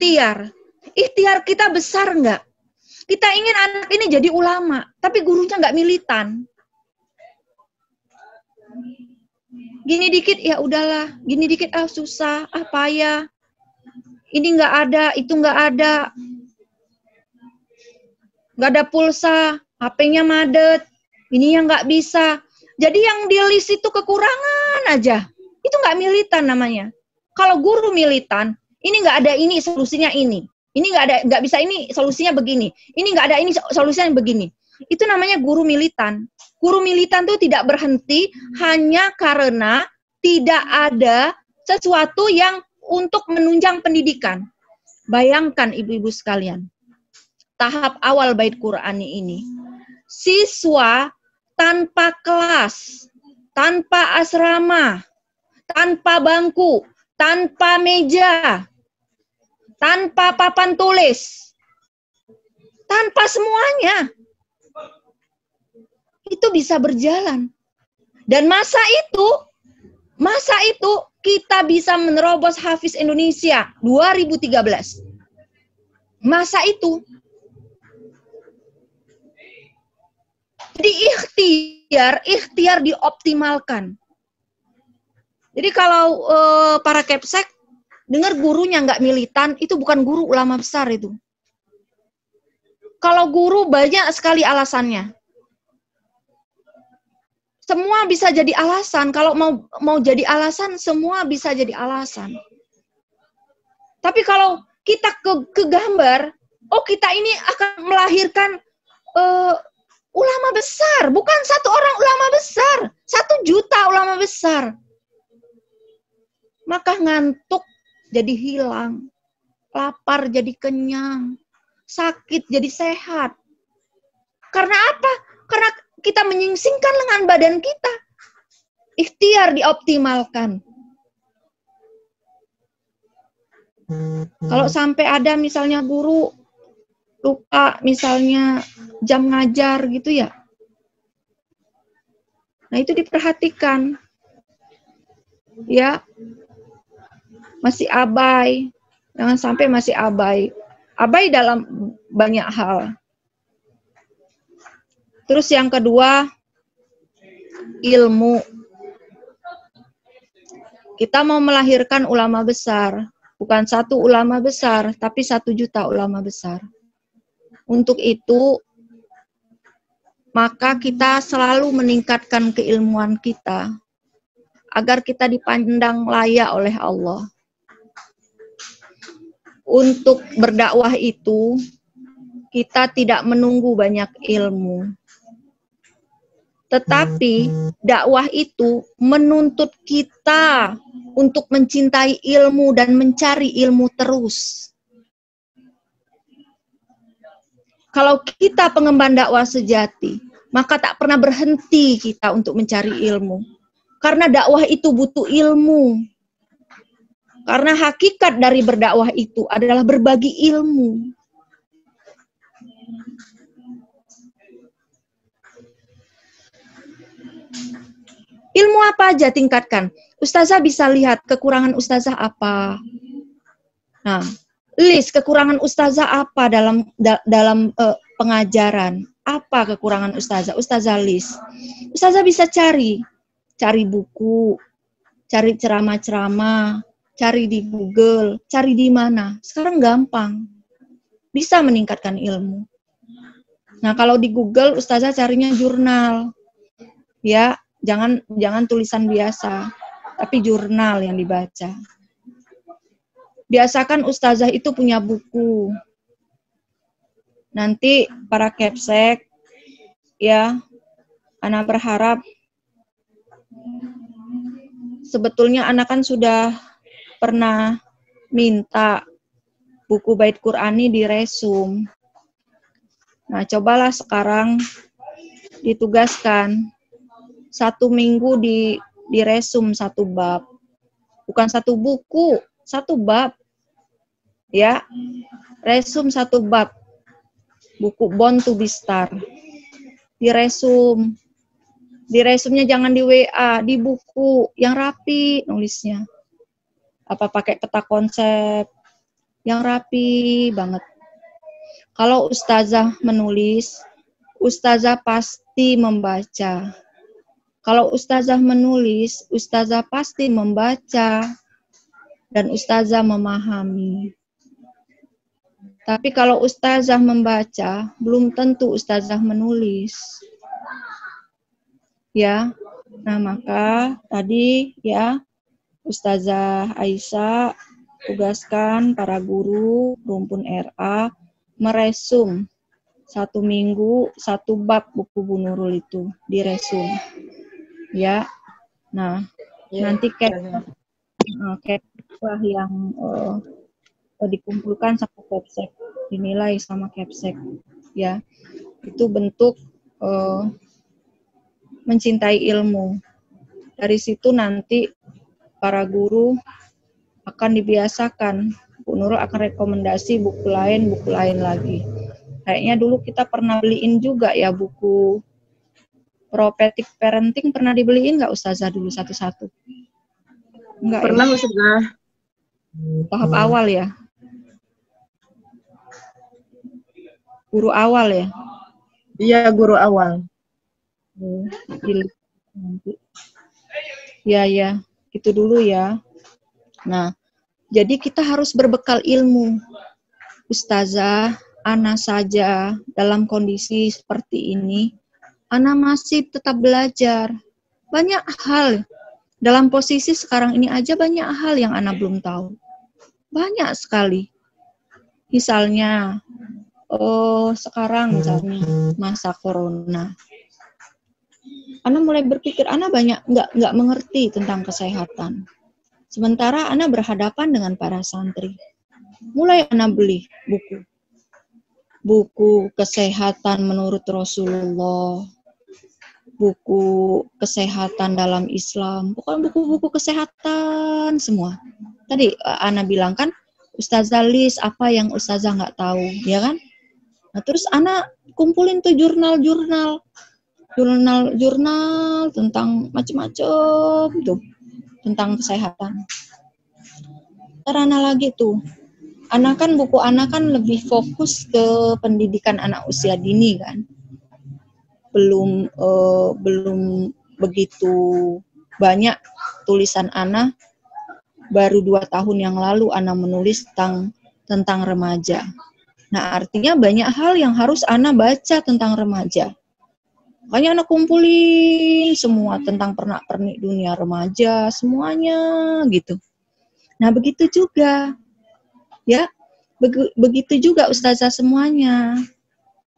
ikhtiar. Ikhtiar kita besar nggak? Kita ingin anak ini jadi ulama, tapi gurunya nggak militan. Gini dikit, ya udahlah. Gini dikit, susah, payah. Ini nggak ada, itu nggak ada. Nggak ada pulsa, HP-nya madet. Ini yang nggak bisa. Jadi yang di list itu kekurangan aja. Itu nggak militan namanya. Kalau guru militan, ini nggak ada ini, solusinya ini. Ini nggak bisa ini, solusinya begini. Ini nggak ada ini, solusinya begini. Itu namanya guru militan. Guru militan itu tidak berhenti hanya karena tidak ada sesuatu yang untuk menunjang pendidikan. Bayangkan ibu-ibu sekalian, tahap awal Bait Qur'ani ini. Siswa tanpa kelas, tanpa asrama, tanpa bangku, tanpa meja, tanpa papan tulis, tanpa semuanya. Itu bisa berjalan. Dan masa itu kita bisa menerobos Hafiz Indonesia 2013. Masa itu. Jadi ikhtiar dioptimalkan. Jadi kalau para kepsek dengar gurunya nggak militan, itu bukan guru ulama besar itu. Kalau guru banyak sekali alasannya. Semua bisa jadi alasan. Kalau mau jadi alasan, semua bisa jadi alasan. Tapi kalau kita ke gambar, kita ini akan melahirkan ulama besar. Bukan satu orang ulama besar. 1 juta ulama besar. Maka ngantuk jadi hilang. Lapar jadi kenyang. Sakit jadi sehat. Karena apa? Karena kita menyingsingkan lengan badan kita. Ikhtiar dioptimalkan. Kalau sampai ada misalnya guru lupa misalnya jam ngajar gitu ya. Nah itu diperhatikan. Ya. Masih abai. Jangan sampai masih abai. Abai dalam banyak hal. Terus yang kedua, ilmu. Kita mau melahirkan ulama besar. Bukan 1 ulama besar, tapi 1 juta ulama besar. Untuk itu, maka kita selalu meningkatkan keilmuan kita. Agar kita dipandang layak oleh Allah. Untuk berdakwah itu, kita tidak menunggu banyak ilmu. Tetapi dakwah itu menuntut kita untuk mencintai ilmu dan mencari ilmu terus. Kalau kita pengemban dakwah sejati, maka tak pernah berhenti kita untuk mencari ilmu. Karena dakwah itu butuh ilmu. Karena hakikat dari berdakwah itu adalah berbagi ilmu. Ilmu apa aja tingkatkan. Ustazah bisa lihat kekurangan ustazah apa. Nah, list kekurangan ustazah apa dalam pengajaran. Apa kekurangan ustazah? Ustazah list. Ustazah bisa cari buku, cari ceramah-ceramah, cari di Google, cari di mana. Sekarang gampang. Bisa meningkatkan ilmu. Nah, kalau di Google ustazah carinya jurnal. Ya, jangan tulisan biasa, tapi jurnal yang dibaca. Biasakan ustazah itu punya buku. Nanti para kepsek, ya, Ana berharap sebetulnya Ana kan sudah pernah minta buku Bait Qur'ani diresum. Nah, cobalah sekarang ditugaskan 1 minggu diresum 1 bab. Bukan 1 buku, 1 bab. Ya. Resum 1 bab. Buku Born to be Star. Diresum. Diresumnya jangan di WA, di buku yang rapi nulisnya. Apa pakai peta konsep, yang rapi banget. Kalau ustazah menulis, ustazah pasti membaca. Kalau ustazah menulis, ustazah pasti membaca dan ustazah memahami. Tapi kalau ustazah membaca, belum tentu ustazah menulis. Ya. Nah, maka tadi ya Ustazah Aisyah tugaskan para guru rumpun RA meresum 1 minggu 1 bab buku Bu Nurul itu diresum. Ya. Nah, nanti capsek yang dikumpulkan sama capsek, dinilai sama capsek. Ya. Itu bentuk mencintai ilmu. Dari situ nanti para guru akan dibiasakan. Bu Nurul akan rekomendasi buku lain lagi. Kayaknya dulu kita pernah beliin juga ya buku Prophetic Parenting, pernah dibeliin nggak Ustazah dulu satu-satu? Enggak pernah, ya? Ustazah. Tahap awal ya? Guru awal ya? Iya, guru awal. Ya, itu dulu ya. Nah, jadi kita harus berbekal ilmu. Ustazah, ana saja dalam kondisi seperti ini, ana masih tetap belajar. Banyak hal, dalam posisi sekarang ini aja banyak hal yang ana belum tahu. Banyak sekali. Misalnya, sekarang misalnya masa corona. Ana mulai berpikir, ana banyak nggak mengerti tentang kesehatan. Sementara ana berhadapan dengan para santri. Mulai ana beli buku kesehatan menurut Rasulullah, buku kesehatan dalam Islam, pokoknya buku-buku kesehatan semua. Tadi ana bilang kan, Ustazah list apa yang Ustazah nggak tahu, ya kan? Nah, terus ana kumpulin tuh jurnal tentang macam-macam tuh, tentang kesehatan. Karena lagi tuh, buku anak kan lebih fokus ke pendidikan anak usia dini kan, belum begitu banyak tulisan anak. Baru 2 tahun yang lalu anak menulis tentang remaja. Nah, artinya banyak hal yang harus anak baca tentang remaja. Makanya anak kumpulin semua tentang pernak-pernik dunia remaja, semuanya gitu. Nah, begitu juga. Ya, begitu juga Ustazah semuanya.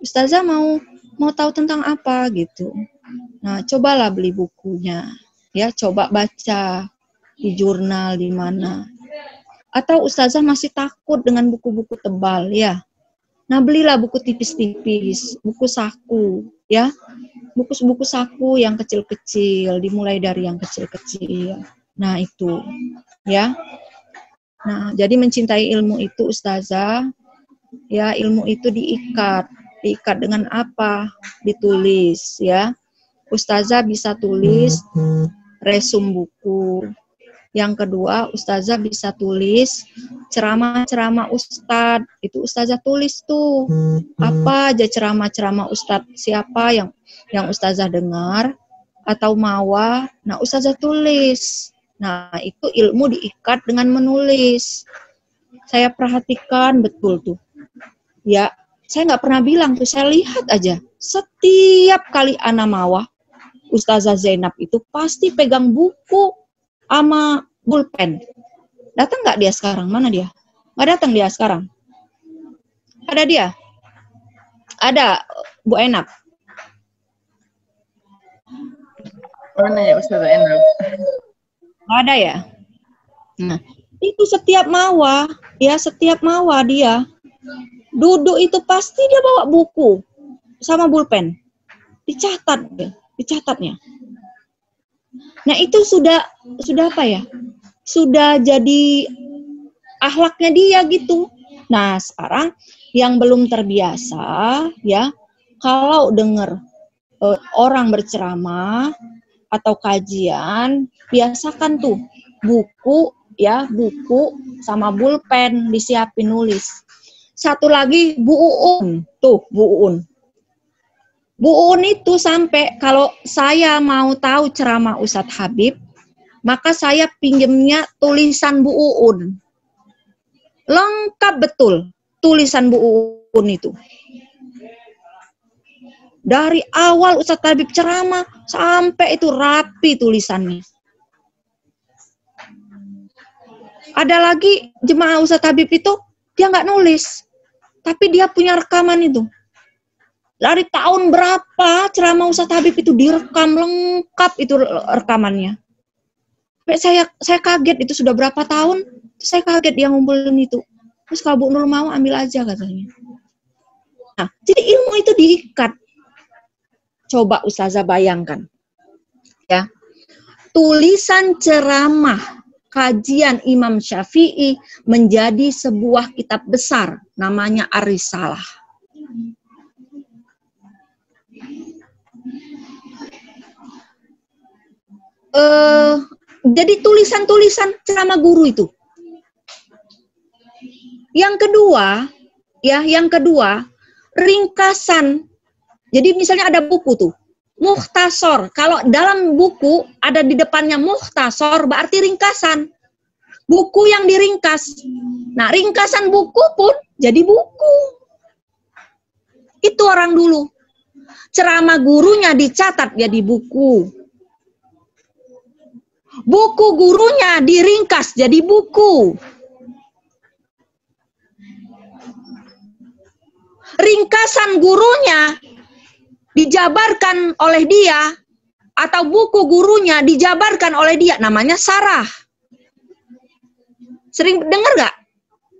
Ustazah mau tahu tentang apa gitu. Nah, cobalah beli bukunya. Ya, coba baca di jurnal di mana. Atau Ustazah masih takut dengan buku-buku tebal ya. Nah, belilah buku tipis-tipis, buku saku ya. Buku-buku saku yang kecil-kecil, dimulai dari yang kecil-kecil. Nah, itu ya. Nah, jadi mencintai ilmu itu Ustazah, ya ilmu itu diikat dengan apa? Ditulis ya. Ustazah bisa tulis resum buku. Yang kedua, Ustazah bisa tulis ceramah-ceramah Ustadz. Itu Ustazah tulis tuh. Apa aja ceramah-ceramah Ustadz, siapa yang Ustazah dengar atau mawa, nah Ustazah tulis. Nah, itu ilmu diikat dengan menulis. Saya perhatikan betul tuh. Ya, saya nggak pernah bilang tuh, saya lihat aja. Setiap kali ana mawa, Ustazah Zainab itu pasti pegang buku sama pulpen. Datang nggak dia sekarang? Mana dia? Nggak datang dia sekarang. Ada dia? Ada, Bu Enap. Mana ya Ustazah Enap? Nggak ada ya? Nah, itu setiap mawa dia duduk itu pasti dia bawa buku sama pulpen. Dicatatnya. Nah, itu sudah apa ya? Sudah jadi akhlaknya dia gitu. Nah, sekarang yang belum terbiasa ya, kalau dengar orang berceramah atau kajian, biasakan tuh buku ya, buku sama pulpen disiapin nulis. Satu lagi Bu Uun, tuh Bu Uun. Bu Uun itu sampai kalau saya mau tahu ceramah Ustadz Habib, maka saya pinjemnya tulisan Bu Uun. Lengkap betul tulisan Bu Uun itu. Dari awal Ustadz Habib ceramah sampai itu rapi tulisannya. Ada lagi jemaah Ustadz Habib itu dia nggak nulis, tapi dia punya rekaman itu. Dari tahun berapa ceramah Ustadz Habib itu direkam lengkap itu rekamannya. Saya kaget, itu sudah berapa tahun, saya kaget dia ngumpulin itu. Terus kalau Bu Nur mau ambil aja katanya. Nah, jadi ilmu itu diikat. Coba Ustazah bayangkan, ya, tulisan ceramah kajian Imam Syafi'i menjadi sebuah kitab besar, namanya Ar-Risalah. Jadi tulisan-tulisan ceramah guru itu. Yang kedua, ringkasan. Jadi misalnya ada buku tuh, mukhtasar. Kalau dalam buku ada di depannya mukhtasar, berarti ringkasan. Buku yang diringkas. Nah, ringkasan buku pun jadi buku. Itu orang dulu. Ceramah gurunya dicatat jadi buku. Buku gurunya diringkas jadi buku. Ringkasan gurunya dijabarkan oleh dia, atau buku gurunya dijabarkan oleh dia, namanya sarah. Sering dengar gak?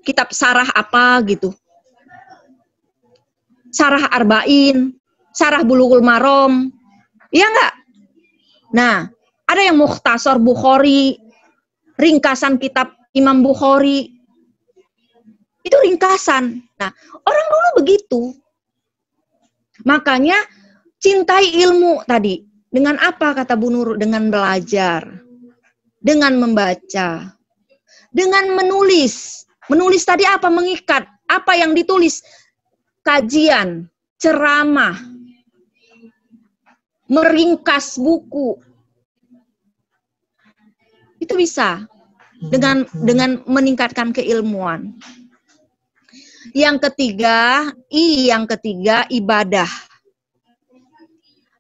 Kitab sarah apa gitu? Sarah Arba'in, sarah Bulughul Maram, iya gak? Nah, ada yang mukhtasar Bukhari, ringkasan kitab Imam Bukhari, itu ringkasan. Nah, orang dulu begitu. Makanya cintai ilmu tadi. Dengan apa kata Bu Nur? Dengan belajar. Dengan membaca. Dengan menulis. Menulis tadi apa? Mengikat. Apa yang ditulis? Kajian, ceramah, meringkas buku. Itu bisa. Dengan meningkatkan keilmuan. Yang ketiga, ibadah.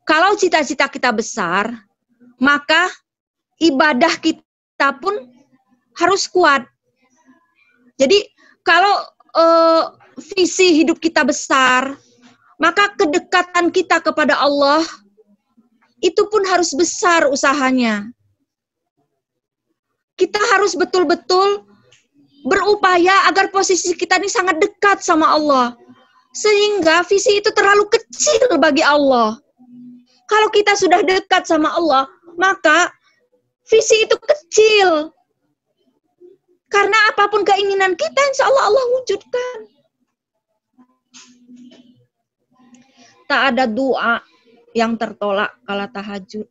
Kalau cita-cita kita besar, maka ibadah kita pun harus kuat. Jadi kalau visi hidup kita besar, maka kedekatan kita kepada Allah itu pun harus besar usahanya. Kita harus betul-betul berupaya agar posisi kita ini sangat dekat sama Allah. Sehingga visi itu terlalu kecil bagi Allah. Kalau kita sudah dekat sama Allah, maka visi itu kecil. Karena apapun keinginan kita, insya Allah Allah wujudkan. Tak ada doa yang tertolak kala tahajud.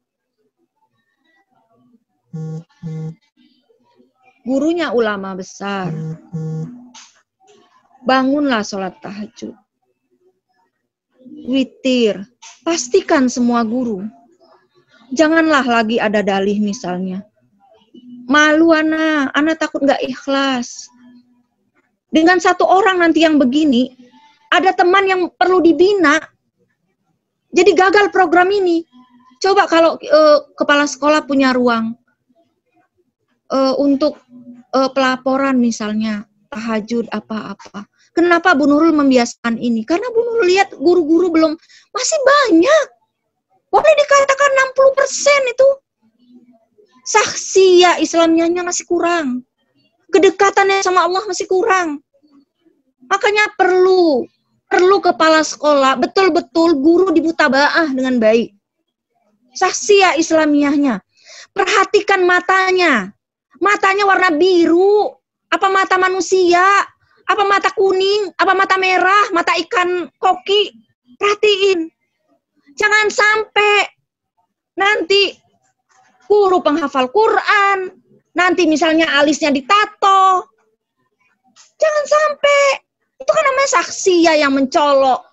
Gurunya ulama besar. Bangunlah sholat tahajud. Witir. Pastikan semua guru. Janganlah lagi ada dalih misalnya. Malu anak takut nggak ikhlas. Dengan satu orang nanti yang begini, ada teman yang perlu dibina. Jadi gagal program ini. Coba kalau kepala sekolah punya ruang untuk pelaporan misalnya, tahajud apa-apa. Kenapa Bu Nurul membiasakan ini? Karena Bu Nurul lihat guru-guru masih banyak. Boleh dikatakan 60% itu. Saksiyah Islamiahnya masih kurang. Kedekatannya sama Allah masih kurang. Makanya perlu kepala sekolah, betul-betul guru dimutabaah dengan baik. Saksiyah Islamiahnya. Perhatikan matanya. Matanya warna biru. Apa mata manusia? Apa mata kuning? Apa mata merah? Mata ikan koki? Perhatiin. Jangan sampai nanti guru penghafal Quran, nanti misalnya alisnya ditato. Jangan sampai. Itu kan namanya saksi ya yang mencolok.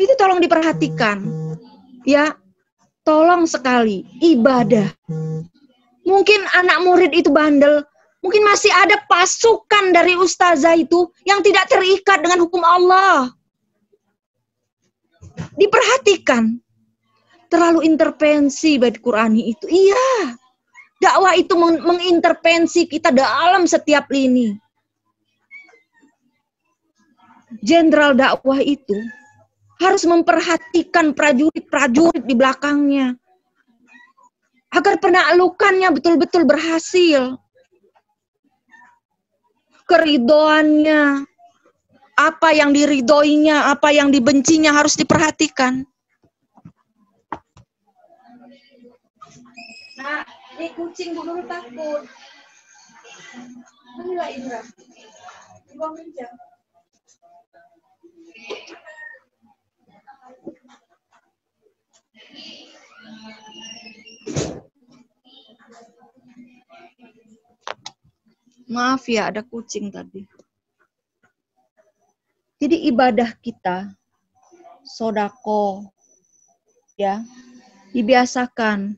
Itu tolong diperhatikan. Ya, tolong sekali. Ibadah. Mungkin anak murid itu bandel. Mungkin masih ada pasukan dari ustazah itu yang tidak terikat dengan hukum Allah. Diperhatikan. Terlalu intervensi bait Qurani itu. Iya. Dakwah itu mengintervensi kita dalam setiap lini. Jenderal dakwah itu harus memperhatikan prajurit-prajurit di belakangnya. Agar penaklukannya betul-betul berhasil. Keridoannya, apa yang diridoinya, apa yang dibencinya harus diperhatikan. Nah, ini kucing dulu takut. Inilah Indra. Buang meja. Maaf ya, ada kucing tadi. Jadi ibadah kita, sodako, ya, dibiasakan.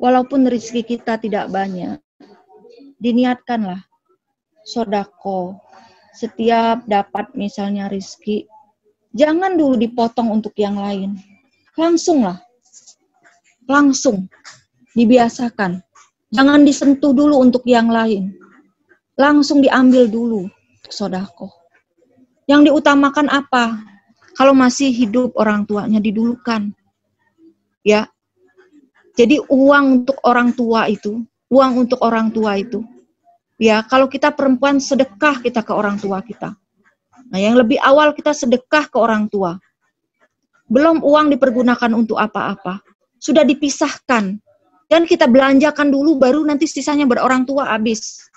Walaupun rezeki kita tidak banyak, diniatkanlah sodako. Setiap dapat misalnya rezeki, jangan dulu dipotong untuk yang lain. Langsunglah, langsung dibiasakan. Jangan disentuh dulu untuk yang lain. Langsung diambil dulu sodako. Yang diutamakan apa? Kalau masih hidup orang tuanya didulukan. Ya. Jadi uang untuk orang tua itu, ya kalau kita perempuan sedekah kita ke orang tua kita. Nah yang lebih awal kita sedekah ke orang tua. Belum uang dipergunakan untuk apa-apa. Sudah dipisahkan. Dan kita belanjakan dulu baru nanti sisanya berorang tua habis.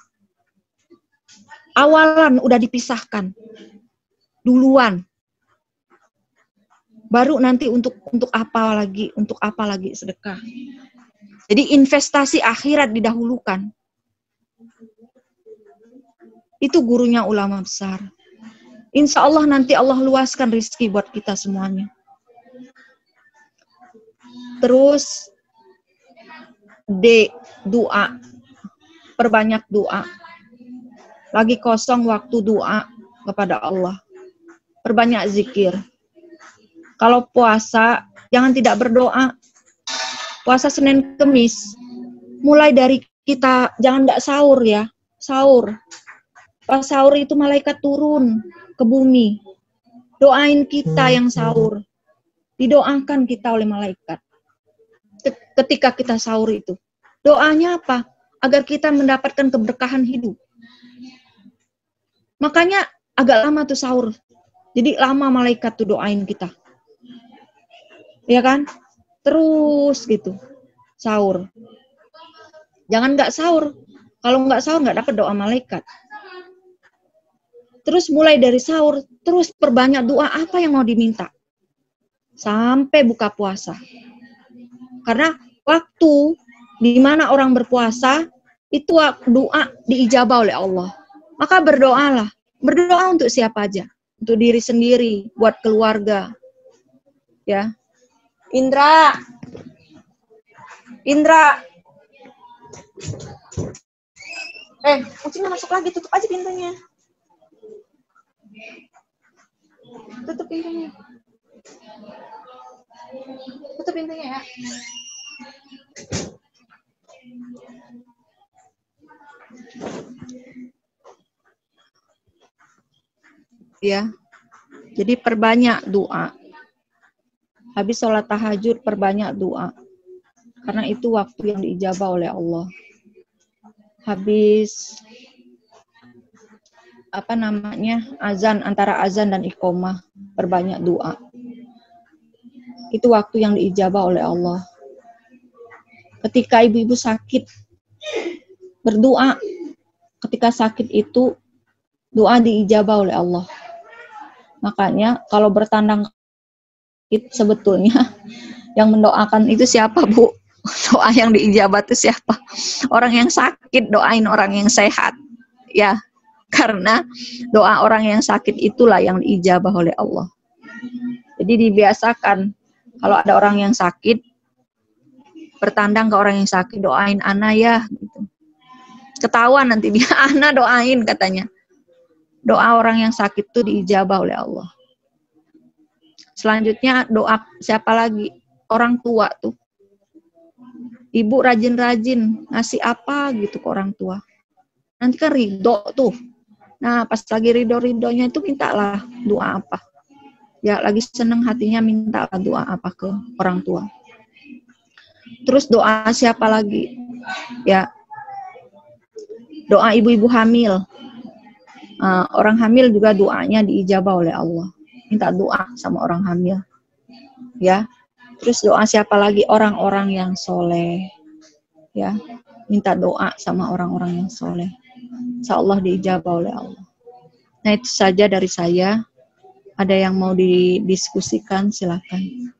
Awalan udah dipisahkan. Duluan. Baru nanti untuk apa lagi sedekah. Jadi investasi akhirat didahulukan. Itu gurunya ulama besar. Insya Allah nanti Allah luaskan rezeki buat kita semuanya. Terus doa. Perbanyak doa. Lagi kosong waktu doa kepada Allah. Perbanyak zikir. Kalau puasa, jangan tidak berdoa. Puasa Senin Kemis. Mulai dari kita, jangan tidak sahur ya. Sahur. Pas sahur itu malaikat turun ke bumi. Doain kita yang sahur. Didoakan kita oleh malaikat. Ketika kita sahur itu. Doanya apa? Agar kita mendapatkan keberkahan hidup. Makanya agak lama tuh sahur. Jadi lama malaikat tuh doain kita. Ya kan? Terus gitu. Sahur. Jangan nggak sahur. Kalau nggak sahur nggak dapat doa malaikat. Terus mulai dari sahur, terus perbanyak doa apa yang mau diminta. Sampai buka puasa. Karena waktu di mana orang berpuasa, itu doa diijabah oleh Allah. Maka berdoalah. Berdoa untuk siapa aja. Untuk diri sendiri, buat keluarga. Ya. Indra. Kucingnya masuk lagi, tutup aja pintunya. Tutup pintunya. Tutup pintunya ya. Ya. Jadi perbanyak doa. Habis sholat tahajud perbanyak doa. Karena itu waktu yang diijabah oleh Allah. Habis azan, antara azan dan iqomah perbanyak doa. Itu waktu yang diijabah oleh Allah. Ketika ibu-ibu sakit berdoa. Ketika sakit itu doa diijabah oleh Allah. Makanya kalau bertandang sebetulnya Yang mendoakan itu siapa, Bu? Doa yang diijabah itu siapa? Orang yang sakit doain orang yang sehat. Ya, karena doa orang yang sakit itulah yang diijabah oleh Allah. Jadi dibiasakan kalau ada orang yang sakit, bertandang ke orang yang sakit, doain ana ya. Gitu. Ketahuan nanti dia, ana doain katanya. Doa orang yang sakit itu diijabah oleh Allah. Selanjutnya doa siapa lagi? Orang tua tuh. Ibu rajin-rajin ngasih apa gitu ke orang tua. Nanti kan ridho tuh. Nah pas lagi ridho-ridhonya itu mintalah doa apa. Ya lagi seneng hatinya minta doa apa ke orang tua. Terus doa siapa lagi? Ya doa ibu-ibu hamil. Orang hamil juga doanya diijabah oleh Allah. Minta doa sama orang hamil. Ya. Terus doa siapa lagi? Orang-orang yang soleh. Ya. Minta doa sama orang-orang yang soleh. Insyaallah diijabah oleh Allah. Nah itu saja dari saya. Ada yang mau didiskusikan silakan.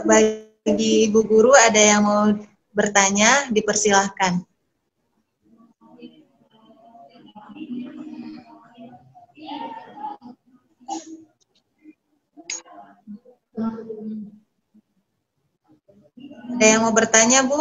Bagi Ibu Guru ada yang mau bertanya, dipersilahkan. Ada yang mau bertanya, Bu?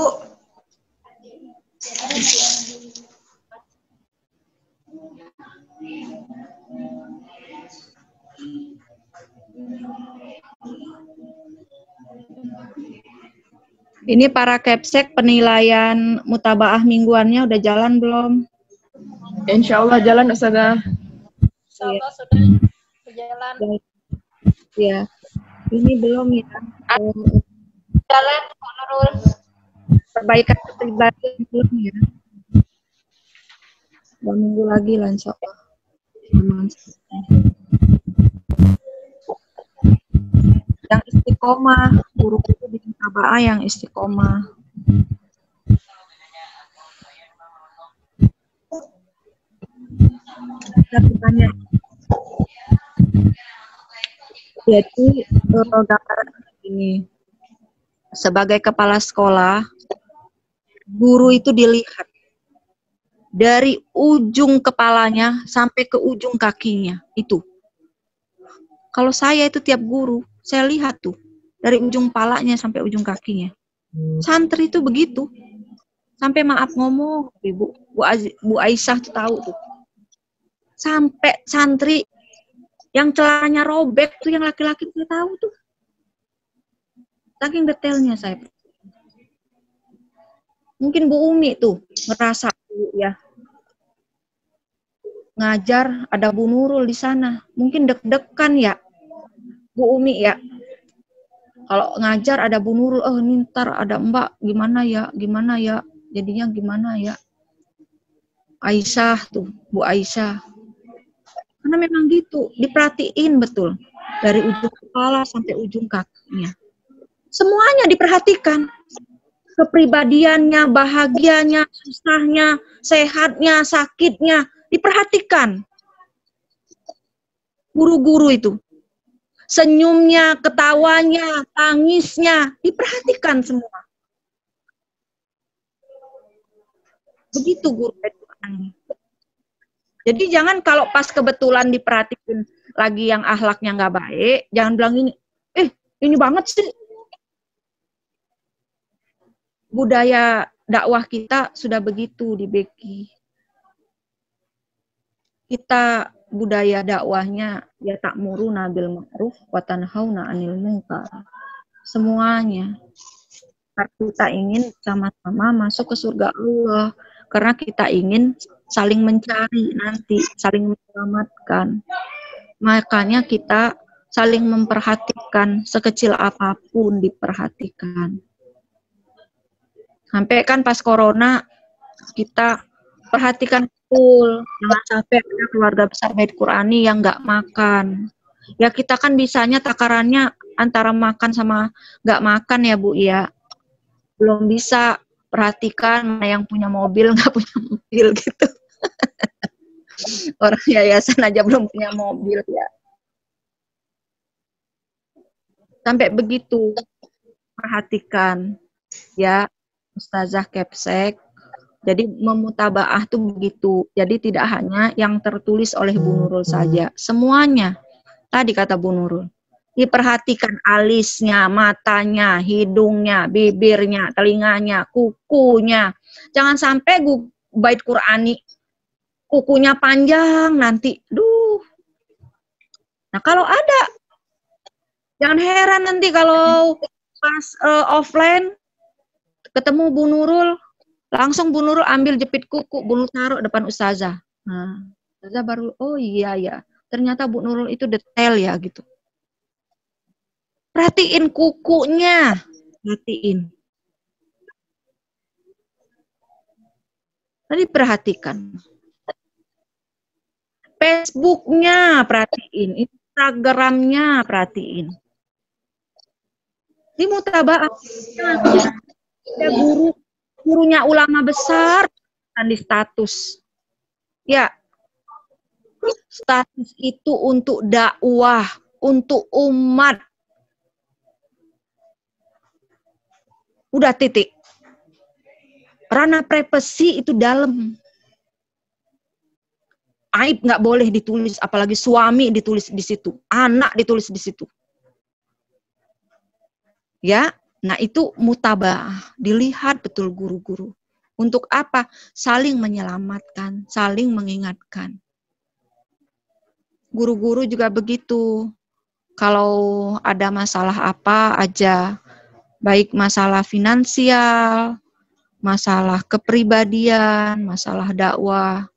Ini para Kepsek penilaian mutabaah mingguannya udah jalan belum? Insya Allah jalan Ustazah. Insya Allah sudah berjalan. Ya, ini belum ya. Jalan, Pak Nurul. Perbaikan kepribadian belum ya. 2 minggu lagi lah insya Allah. Yang istiqomah, guru itu di mutabaah yang istiqomah. Kita bertanya. Jadi gambaran ini, sebagai kepala sekolah, guru itu dilihat dari ujung kepalanya sampai ke ujung kakinya itu. Kalau saya itu tiap guru, saya lihat tuh dari ujung palanya sampai ujung kakinya. Santri itu begitu. Sampai maaf ngomong, Bu Aisyah tuh tahu tuh. Sampai santri yang celananya robek tuh yang laki-laki tuh tahu tuh. Saking detailnya saya. Mungkin Bu Umi tuh ngerasa ya. Ngajar ada Bu Nurul di sana. Mungkin deg-degan ya. Bu Umi ya. Kalau ngajar ada Bu Nurul, oh ini ntar ada Mbak, gimana ya, jadinya gimana ya. Aisyah tuh, Bu Aisyah. Karena memang gitu, diperhatiin betul. Dari ujung kepala sampai ujung kakinya. Semuanya diperhatikan. Kepribadiannya, bahagianya, susahnya, sehatnya, sakitnya, diperhatikan. Guru-guru itu. Senyumnya, ketawanya, tangisnya, diperhatikan semua. Begitu guru itu. Jadi jangan kalau pas kebetulan diperhatikan lagi yang akhlaknya nggak baik, jangan bilang ini banget sih. Budaya dakwah kita sudah begitu di Beki. Kita budaya dakwahnya ya ta'muruna bil ma'ruf wa tanhauna 'anil munkar. Semuanya. Karena kita ingin sama-sama masuk ke surga Allah. Karena kita ingin saling mencari nanti, saling menyelamatkan. Makanya kita saling memperhatikan, sekecil apapun diperhatikan. Sampai kan pas corona kita perhatikan betul, jangan sampai ada keluarga besar Bait Qurani yang nggak makan. Ya kita kan bisanya takarannya antara makan sama nggak makan ya Bu ya. Belum bisa perhatikan mana yang punya mobil, nggak punya mobil gitu. Orang yayasan aja belum punya mobil ya. Sampai begitu, perhatikan ya Ustazah Kepsek. Jadi memutabaah tuh begitu. Jadi tidak hanya yang tertulis oleh Bu Nurul saja, semuanya. Tadi kata Bu Nurul, diperhatikan alisnya, matanya, hidungnya, bibirnya, telinganya, kukunya. Jangan sampai bait Qur'ani kukunya panjang nanti. Duh. Nah, kalau ada, jangan heran nanti kalau pas offline ketemu Bu Nurul, langsung Bu Nurul ambil jepit kuku, Bu Nurul taruh depan Ustazah. Nah, Ustazah baru, oh iya ya, ternyata Bu Nurul itu detail ya gitu. Perhatiin kukunya, perhatiin. Tadi perhatikan. Facebooknya perhatiin, Instagramnya perhatiin. Ini mutabaah. Ada gurunya ulama besar di status. Ya, status itu untuk dakwah, untuk umat. Udah titik. Ranah privasi itu dalam. Aib nggak boleh ditulis, apalagi suami ditulis di situ, anak ditulis di situ. Ya, nah itu mutabaah, dilihat betul guru-guru. Untuk apa? Saling menyelamatkan, saling mengingatkan. Guru-guru juga begitu. Kalau ada masalah apa aja, baik masalah finansial, masalah kepribadian, masalah dakwah,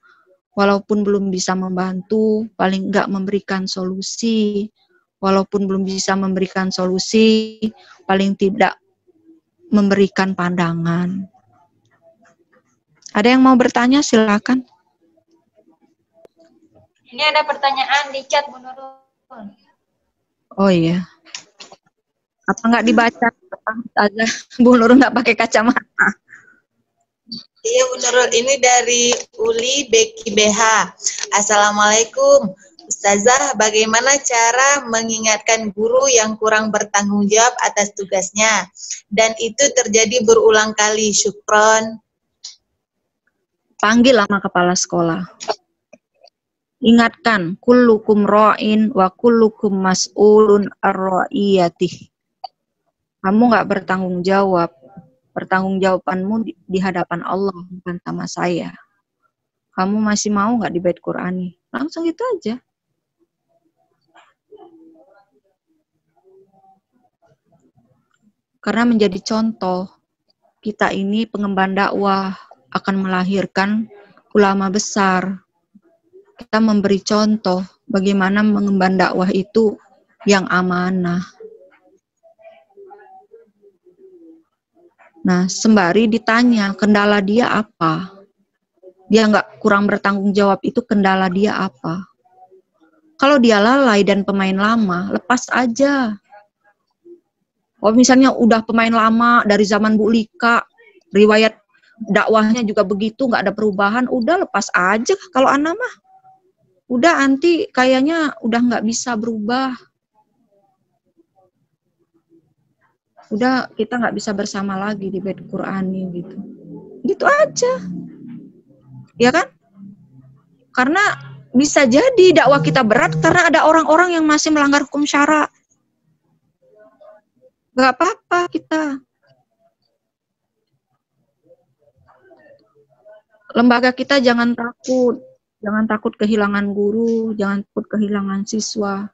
walaupun belum bisa membantu, paling enggak memberikan solusi. Walaupun belum bisa memberikan solusi, paling tidak memberikan pandangan. Ada yang mau bertanya? Silakan. Ini ada pertanyaan di chat Bu Nurul. Oh iya. Apa nggak dibaca? Aja Bu Nurul nggak pakai kacamata. Iya Bu Nurul, ini dari Uli Beki BH. Assalamualaikum. Ustazah, bagaimana cara mengingatkan guru yang kurang bertanggung jawab atas tugasnya? Dan itu terjadi berulang kali. Syukron. Panggil sama kepala sekolah. Ingatkan, kullukum ra'in wa kullukum mas'ulun ar-ra'iyatih. Kamu nggak bertanggung jawab. Pertanggung jawabanmu di hadapan Allah, bukan sama saya. Kamu masih mau nggak di bait Qur'ani? Langsung gitu aja. Karena menjadi contoh, kita ini pengemban dakwah akan melahirkan ulama besar. Kita memberi contoh bagaimana mengemban dakwah itu yang amanah. Nah, sembari ditanya kendala dia apa. Dia nggak kurang bertanggung jawab itu kendala dia apa. Kalau dia lalai dan pemain lama, lepas aja. Oh, misalnya udah pemain lama dari zaman Bu Lika, riwayat dakwahnya juga begitu, nggak ada perubahan, udah lepas aja kalau anak mah. Udah nanti kayaknya udah nggak bisa berubah. Udah kita nggak bisa bersama lagi di bait Qur'ani gitu. Gitu aja. Ya kan? Karena bisa jadi dakwah kita berat karena ada orang-orang yang masih melanggar hukum syara. Gak apa-apa kita. Lembaga kita jangan takut. Jangan takut kehilangan guru, jangan takut kehilangan siswa.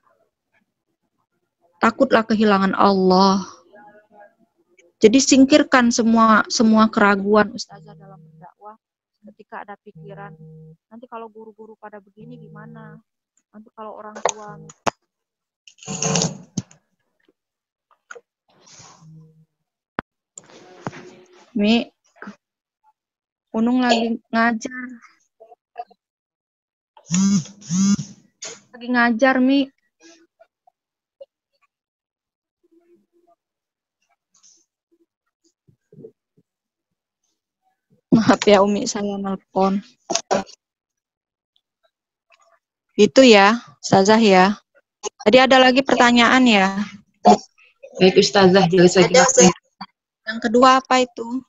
Takutlah kehilangan Allah. Jadi singkirkan semua keraguan ustazah dalam berdakwah ketika ada pikiran, nanti kalau guru-guru pada begini gimana? Nanti kalau orang tua Mi, Unung lagi ngajar. Lagi ngajar, Mi. Maaf ya Umi, saya nelpon. Itu ya, Ustazah ya. Tadi ada lagi pertanyaan ya. Baik Ustazah, jelas lagi Ada Ustazah. Yang kedua apa itu?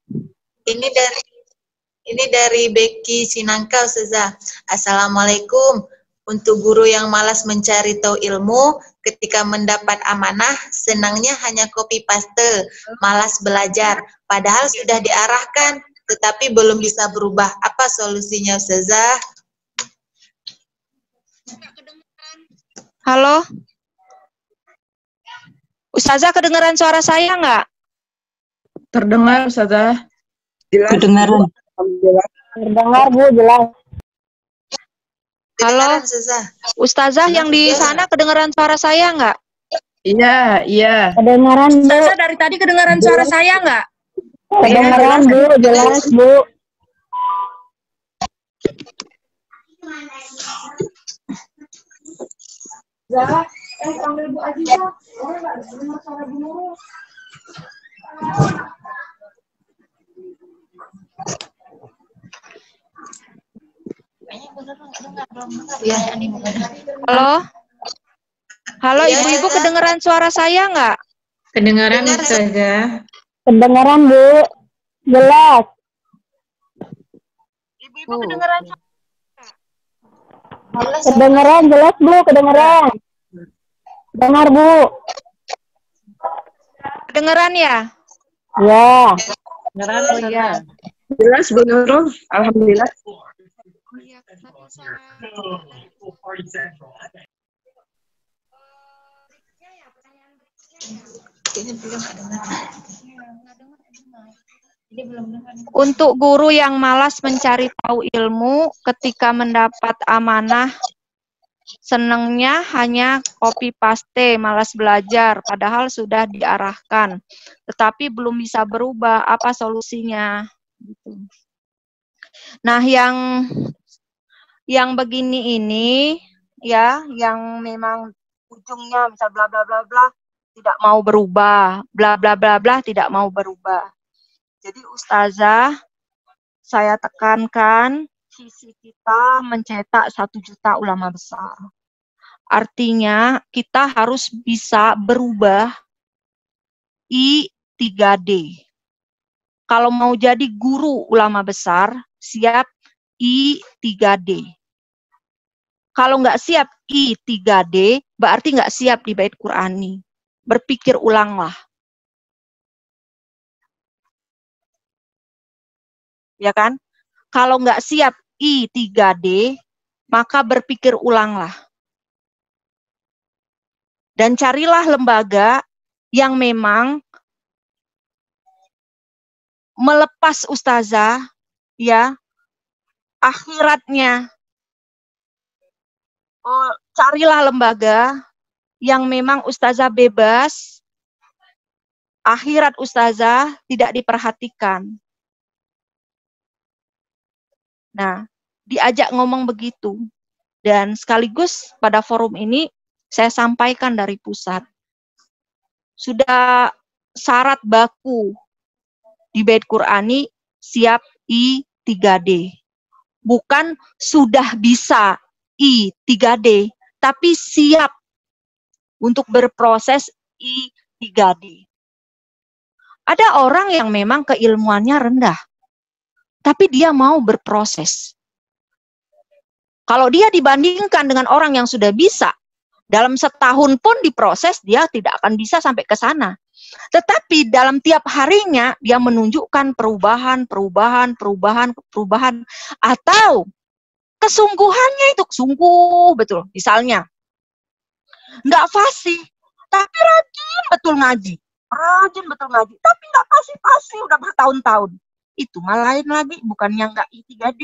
Ini dari Becky Sinangka Ustazah. Assalamualaikum. Untuk guru yang malas mencari tahu ilmu, ketika mendapat amanah, senangnya hanya copy paste, malas belajar. Padahal sudah diarahkan, tetapi belum bisa berubah. Apa solusinya Ustazah? Halo? Ustazah kedengaran suara saya nggak? terdengar Ustazah. Jelas. Kedengaran. Terdengar Bu, jelas. Halo? Kedengaran, Ustazah. Ustazah yang di sana kedengaran suara saya nggak? Iya, iya. Kedengaran Bu. Ustazah dari tadi kedengaran suara saya nggak? Kedengaran Bu, jelas Bu. Zah, panggil Bu Aziza. Orang nggak dengar suara Bu Nurul. Halo? Halo Iya, ibu-ibu Ustazah. kedengaran suara saya nggak? Kedengaran Ustazah. Kedengaran Bu, jelas. Ibu-ibu kedengaran suara Kedengaran jelas Bu, kedengaran. Dengar Bu. kedengaran ya? Ya. Kedengaran Oh iya. Jelas Bu Nurul, alhamdulillah. Oh iya, tapi suara Ini belum ada. Untuk guru yang malas mencari tahu ilmu ketika mendapat amanah, senangnya hanya copy paste, malas belajar, padahal sudah diarahkan, tetapi belum bisa berubah. Apa solusinya? Gitu. Nah, yang begini ini, ya, yang memang ujungnya misal bla bla bla bla tidak mau berubah, bla bla bla bla tidak mau berubah. Jadi Ustazah, saya tekankan visi kita mencetak 1 juta ulama besar. Artinya kita harus bisa berubah I3D. Kalau mau jadi guru ulama besar, siap I3D. Kalau nggak siap I3D, berarti nggak siap di Bait Qur'ani. Berpikir ulanglah. Ya kan? Kalau nggak siap I3D, maka berpikir ulanglah. Dan carilah lembaga yang memang melepas ustazah, ya, akhiratnya. Oh, carilah lembaga yang memang ustazah bebas, akhirat ustazah tidak diperhatikan. Nah, diajak ngomong begitu. Dan sekaligus pada forum ini saya sampaikan dari pusat. Sudah syarat baku di Bait Qur'ani siap I3D. Bukan sudah bisa I3D, tapi siap untuk berproses I3D. Ada orang yang memang keilmuannya rendah, tapi dia mau berproses. Kalau dia dibandingkan dengan orang yang sudah bisa, dalam setahun pun diproses, dia tidak akan bisa sampai ke sana. Tetapi dalam tiap harinya, dia menunjukkan perubahan, atau kesungguhannya itu sungguh betul. Misalnya, nggak fasih, tapi rajin betul ngaji. Tapi nggak fasih udah bertahun-tahun. Itu mah lain lagi, bukannya nggak I3D.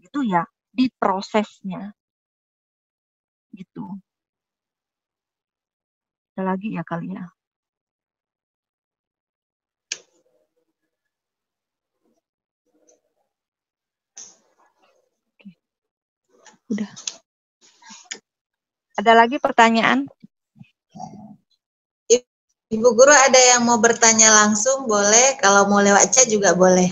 Itu ya, di prosesnya. Gitu. Ada lagi ya kali ya. Oke. Udah. Ada lagi pertanyaan? Ibu Guru ada yang mau bertanya langsung boleh, kalau mau lewat chat juga boleh.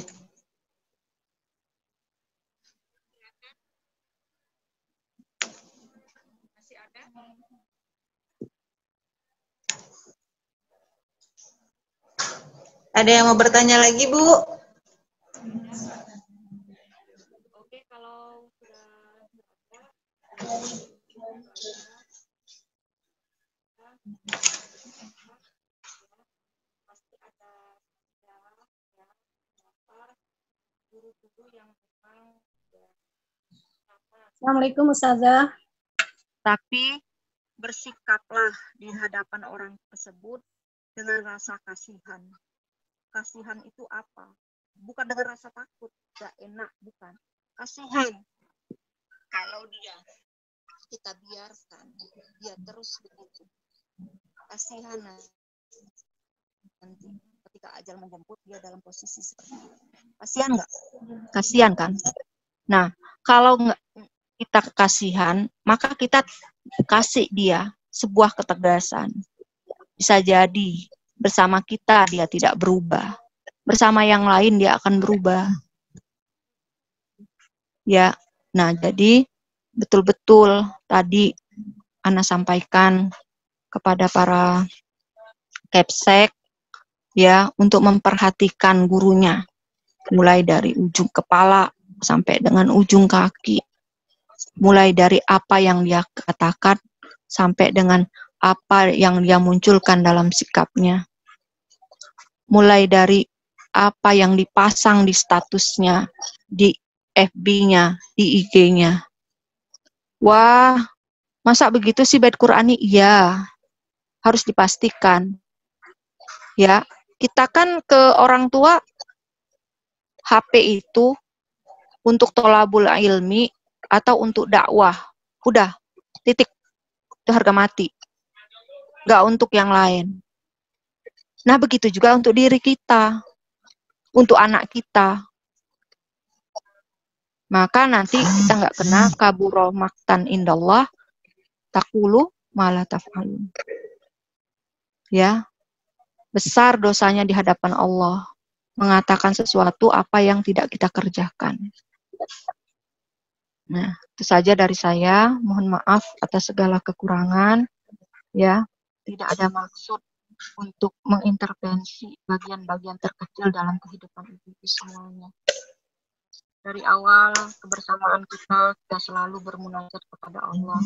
Ada yang mau bertanya lagi, Bu? Oke, kalau pasti ada guru-guru yang memang Assalamualaikum Ustazah. tapi bersikaplah di hadapan orang tersebut dengan rasa kasihan. Kasihan itu apa? Bukan dengan rasa takut, gak enak, bukan. Kasihan. Kalau kita biarkan, dia terus begitu. Kasihan nanti ketika ajal menjemput dia dalam posisi seperti itu. Kasihan nggak? Kasihan kan? Nah, kalau nggak kita kasihan, maka kita kasih dia sebuah ketegasan. Bisa jadi bersama kita dia tidak berubah, bersama yang lain dia akan berubah. Ya, nah jadi betul-betul tadi Ana sampaikan kepada para Kepsek ya untuk memperhatikan gurunya, mulai dari ujung kepala sampai dengan ujung kaki, mulai dari apa yang dia katakan sampai dengan apa yang dia munculkan dalam sikapnya, mulai dari apa yang dipasang di statusnya, di FB-nya, di IG-nya. Wah, masa begitu sih bait Qur'ani? Iya, harus dipastikan. Ya, kita kan ke orang tua HP itu untuk tholabul ilmi atau untuk dakwah. Udah, titik. Itu harga mati. Nggak untuk yang lain. Nah, begitu juga untuk diri kita. Untuk anak kita. Maka nanti kita nggak kena kaburo maktan indallah takulu malah taf'alun. Ya, besar dosanya di hadapan Allah. Mengatakan sesuatu apa yang tidak kita kerjakan. Nah, itu saja dari saya. Mohon maaf atas segala kekurangan. Ya, tidak ada maksud untuk mengintervensi bagian-bagian terkecil dalam kehidupan ibu semuanya. Dari awal kebersamaan kita selalu bermunajat kepada Allah.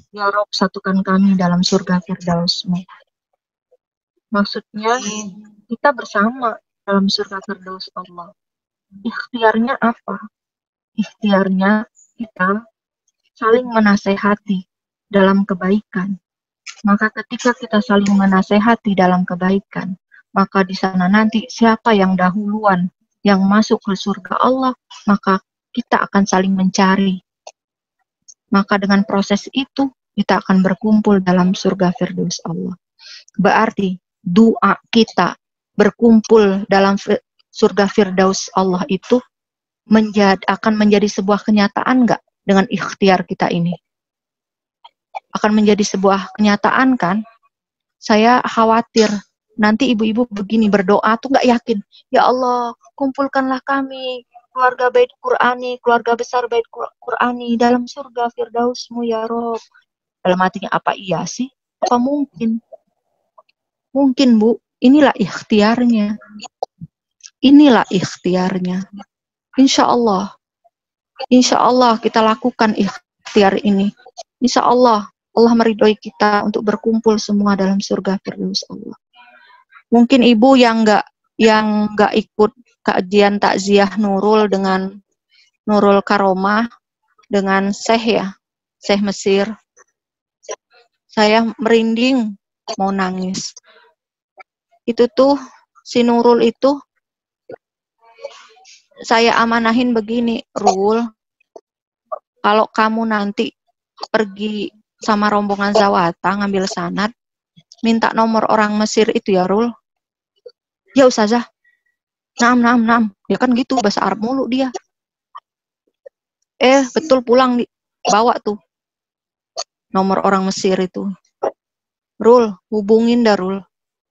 Ya Rob, satukan kami dalam surga Firdaus-Mu. Maksudnya kita bersama dalam surga Firdaus Allah. Ikhtiarnya apa? Ikhtiarnya kita saling menasehati dalam kebaikan. Maka ketika kita saling menasehati dalam kebaikan, maka di sana nanti siapa yang dahuluan yang masuk ke surga Allah, maka kita akan saling mencari. Maka dengan proses itu kita akan berkumpul dalam surga Firdaus Allah. Berarti doa kita berkumpul dalam surga Firdaus Allah itu akan menjadi sebuah kenyataan nggak dengan ikhtiar kita ini? Akan menjadi sebuah kenyataan kan? Saya khawatir nanti ibu-ibu begini berdoa tuh nggak yakin. Ya Allah, kumpulkanlah kami keluarga Bait Qur'ani, keluarga besar Bait Qur'ani dalam surga Firdaus-Mu ya Rob. Dalam hatinya apa iya sih? Apa mungkin? Mungkin Bu, inilah ikhtiarnya. Inilah ikhtiarnya. Insya Allah kita lakukan ikhtiar ini. Insya Allah meridhoi kita untuk berkumpul semua dalam surga Firdaus Allah. Mungkin ibu yang nggak ikut kajian takziah Nurul dengan Nurul Karomah dengan Syekh Mesir. Saya merinding mau nangis. Itu tuh si Nurul itu saya amanahin begini, Rul. Kalau kamu nanti pergi sama rombongan Zawata ngambil sanad, minta nomor orang Mesir itu ya, Rul. Ya Ustazah. Nam. Dia kan gitu, bahasa Arab mulu dia. Betul pulang bawa tuh nomor orang Mesir itu. Rul, hubungin dah Rul.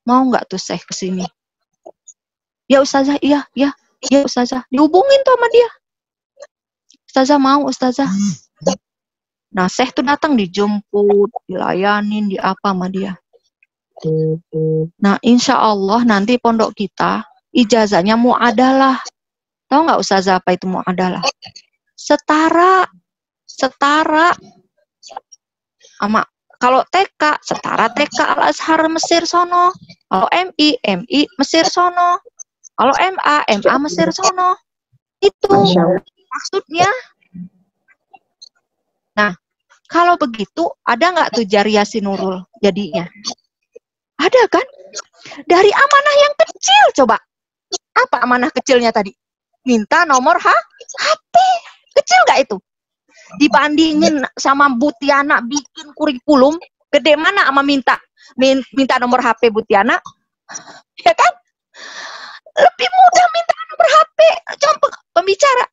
Mau nggak tuh Syekh kesini? Ya Ustazah, iya Ustazah. Dihubungin tuh sama dia. Ustazah mau, Ustazah. Nah, Syekh tuh datang dijemput, dilayanin, di apa sama dia. Nah, insya Allah nanti pondok kita ijazahnya muadalah. Tahu nggak Ustazah apa itu muadalah? Setara sama kalau TK, setara TK Al-Azhar Mesir sono. Kalau MI Mesir sono. Kalau MA Mesir sono. Itu maksudnya. Nah, kalau begitu, ada nggak tuh Jariah Sinurul jadinya? Ada kan? Dari amanah yang kecil, coba. Apa amanah kecilnya tadi? Minta nomor HP. Kecil nggak itu? Dibandingin sama Butiana bikin kurikulum, gede mana sama minta nomor HP Butiana? Ya kan? Lebih mudah minta nomor HP. Coba pembicara.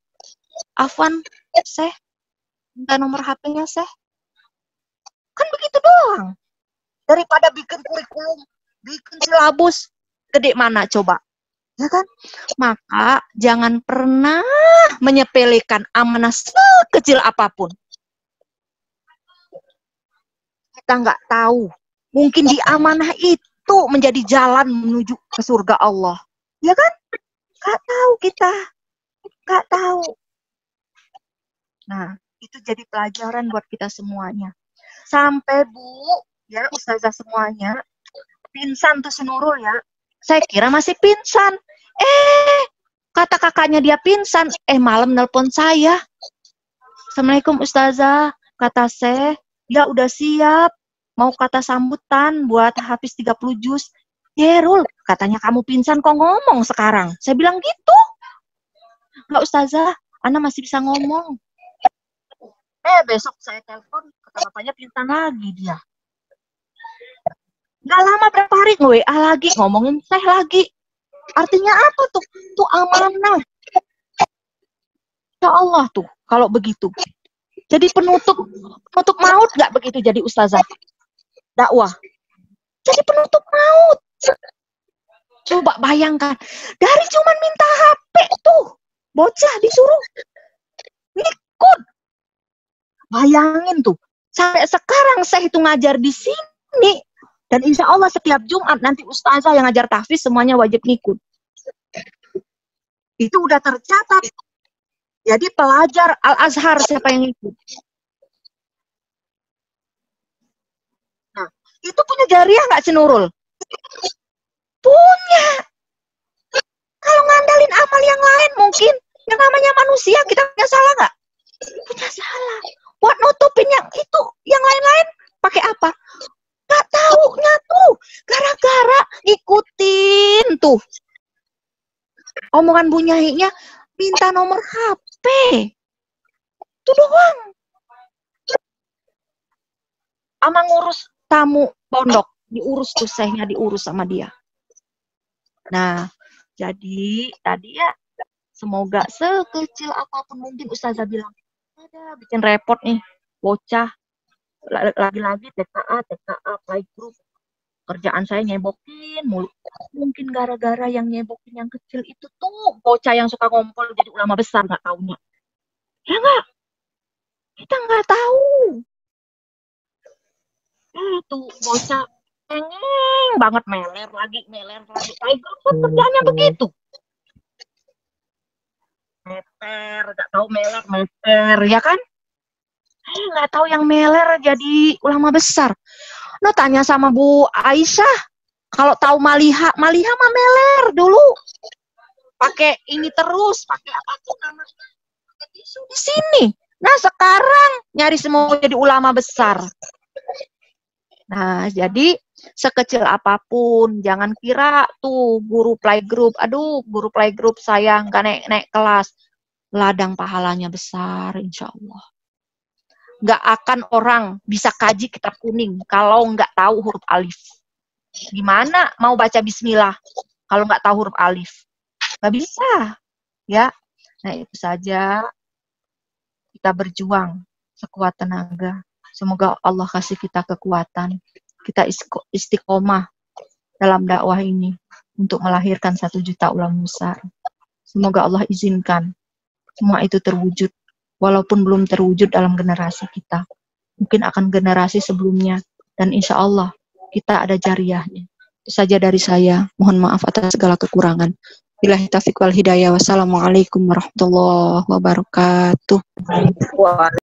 Afwan, Syekh. Minta nomor HP-nya, Syekh. Kan begitu doang. Daripada bikin kurikulum, bikin silabus, gede mana coba? Ya kan? Maka jangan pernah menyepelekan amanah sekecil apapun. Kita nggak tahu. Mungkin di amanah itu menjadi jalan menuju ke surga Allah. Ya kan? Nggak tahu kita. Nggak tahu. Nah, itu jadi pelajaran buat kita semuanya. Sampai Bu, ya Ustazah semuanya, pingsan tuh Sinurul ya. Saya kira masih pingsan. Kata kakaknya dia pingsan. Malam nelpon saya. Assalamualaikum Ustazah. Kata saya, dia udah siap. Mau kata sambutan buat habis 30 juz. Rul, katanya kamu pingsan kok ngomong sekarang. Saya bilang gitu. Enggak Ustazah, Ana masih bisa ngomong. Besok saya telepon, kata bapaknya pingsan lagi dia. Nggak lama berapa hari nge-WA lagi, ngomongin saya lagi. Artinya apa tuh? Tuh amanah. Ya Allah tuh, kalau begitu. Jadi penutup maut nggak begitu jadi ustazah? Dakwah. Jadi penutup maut. Coba bayangkan, dari cuman minta HP tuh, bocah disuruh ngikut. Bayangin tuh, sampai sekarang saya itu ngajar di sini. Dan insya Allah setiap Jumat nanti ustazah yang ngajar tahfiz semuanya wajib ngikut. Itu udah tercatat. Jadi pelajar Al-Azhar siapa yang ngikut. Nah, itu punya jariah nggak Sinurul? Punya. Kalau ngandalin amal yang lain mungkin, yang namanya manusia kita punya salah nggak? Punya salah. Buat nutupin yang itu, yang lain-lain pakai apa? Gak taunya tuh, gara-gara ngikutin tuh. Omongan Bu Nyainya, minta nomor HP. Itu doang. Ama ngurus tamu pondok, diurus tuh sehnya, diurus sama dia. Nah, jadi tadi ya, semoga sekecil apapun mungkin ustazah bilang, ada bikin repot nih, bocah. Lagi-lagi TKA, playgroup. Kerjaan saya nyebokin mulu. Mungkin gara-gara yang nyebokin yang kecil itu tuh bocah yang suka ngompol jadi ulama besar nggak taunya. Ya nggak? Kita nggak tahu. Itu bocah pengen banget meler lagi. Playgroup kan kerjaannya begitu. Meter, nggak tahu meter, ya kan? Nggak tahu yang meler jadi ulama besar. No tanya sama Bu Aisyah, kalau tahu Maliha mah meler dulu. Pakai ini terus, pakai apa tuh namanya? Pakai tisu di sini. Nah sekarang nyari semua jadi ulama besar. Nah jadi sekecil apapun, jangan kira tuh guru playgroup, aduh guru playgroup saya nggak naik kelas, ladang pahalanya besar, insya Allah. Nggak akan orang bisa kaji kitab kuning kalau nggak tahu huruf alif. Gimana mau baca bismillah kalau nggak tahu huruf alif? Nggak bisa. Ya, nah itu saja kita berjuang sekuat tenaga. Semoga Allah kasih kita kekuatan. Kita istiqomah dalam dakwah ini untuk melahirkan 1 juta ulama besar. Semoga Allah izinkan semua itu terwujud, walaupun belum terwujud dalam generasi kita, mungkin akan generasi sebelumnya, dan insya Allah kita ada jariyahnya. Itu saja dari saya. Mohon maaf atas segala kekurangan. Billahi taufiq wal hidayah. Wassalamualaikum warahmatullahi wabarakatuh.